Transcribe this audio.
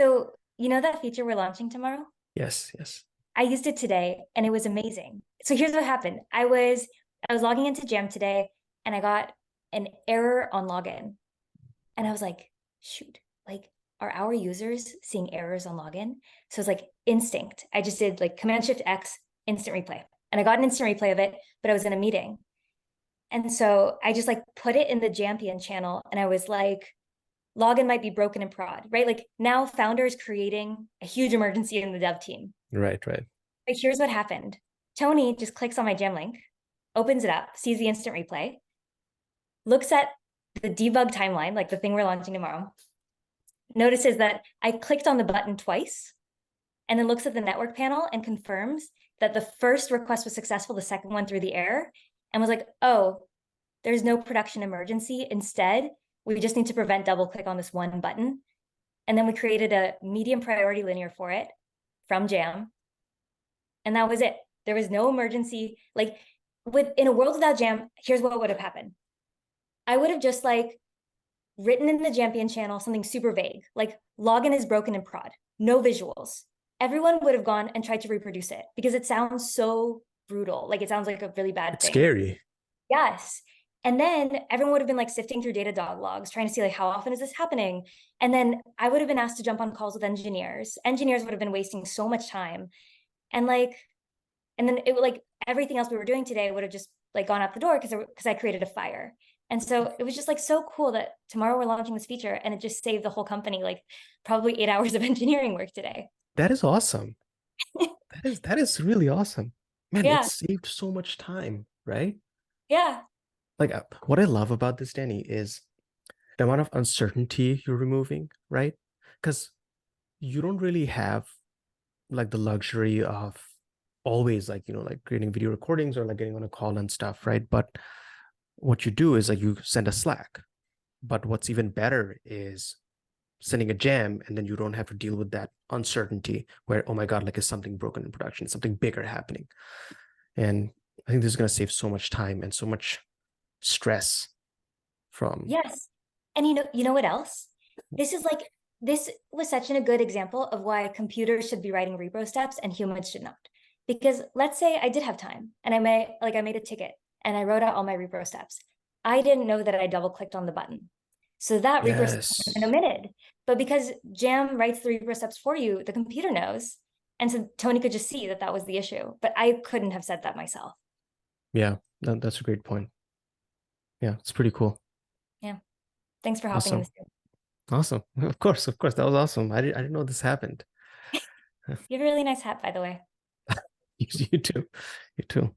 So, you know that feature we're launching tomorrow? Yes, yes. I used it today and it was amazing. So here's what happened. I was logging into Jam today and I got an error on login. And I was like, shoot, like are our users seeing errors on login? So it's like instinct. I just did like Command Shift X instant replay. And I got an instant replay of it, but I was in a meeting. And so I just like put it in the Jampion channel and I was like, login might be broken in prod, right? Like now founders creating a huge emergency in the dev team. Right, right. But here's what happened. Tony just clicks on my Jam link, opens it up, sees the instant replay, looks at the debug timeline, like the thing we're launching tomorrow, notices that I clicked on the button twice, and then looks at the network panel and confirms that the first request was successful, the second one through the error, and was like, oh, there's no production emergency. Instead, we just need to prevent double click on this one button. And then we created a medium priority linear for it from Jam. And that was it. There was no emergency. Like in a world without Jam, here's what would have happened. I would have just like written in the Jampion channel something super vague, like login is broken in prod, no visuals. Everyone would have gone and tried to reproduce it because it sounds so brutal. Like it sounds like a really bad It's thing. scary. Yes. And then everyone would have been like sifting through Datadog logs, trying to see like how often is this happening? And then I would have been asked to jump on calls with engineers. Engineers would have been wasting so much time. And like, and then it would like everything else we were doing today would have just like gone out the door because I created a fire. And so it was just like so cool that tomorrow we're launching this feature and it just saved the whole company like probably 8 hours of engineering work today. That is awesome. That is really awesome. Man, it Yeah. saved so much time, right? Yeah. Like what I love about this, Danny, is the amount of uncertainty you're removing, right? Because you don't really have like the luxury of always like, like creating video recordings or like getting on a call and stuff, right? But what you do is like you send a Slack. But what's even better is sending a jam and then you don't have to deal with that uncertainty where, oh my God, like is something broken in production, something bigger happening. And I think this is going to save so much time and so much stress from. Yes. And you know what else? This is like this was such a good example of why computers should be writing repo steps and humans should not. Because let's say I did have time and I made a ticket and I wrote out all my repo steps. I didn't know that I double clicked on the button. So that repo step would have been Yes. omitted. But because Jam writes the repo steps for you, the computer knows. And so Tony could just see that that was the issue. But I couldn't have said that myself. Yeah, that's a great point. Yeah, it's pretty cool. Yeah. Thanks for hopping in Awesome. this. Awesome. Of course, of course. That was awesome. I didn't know this happened. You have a really nice hat, by the way. You too. You too.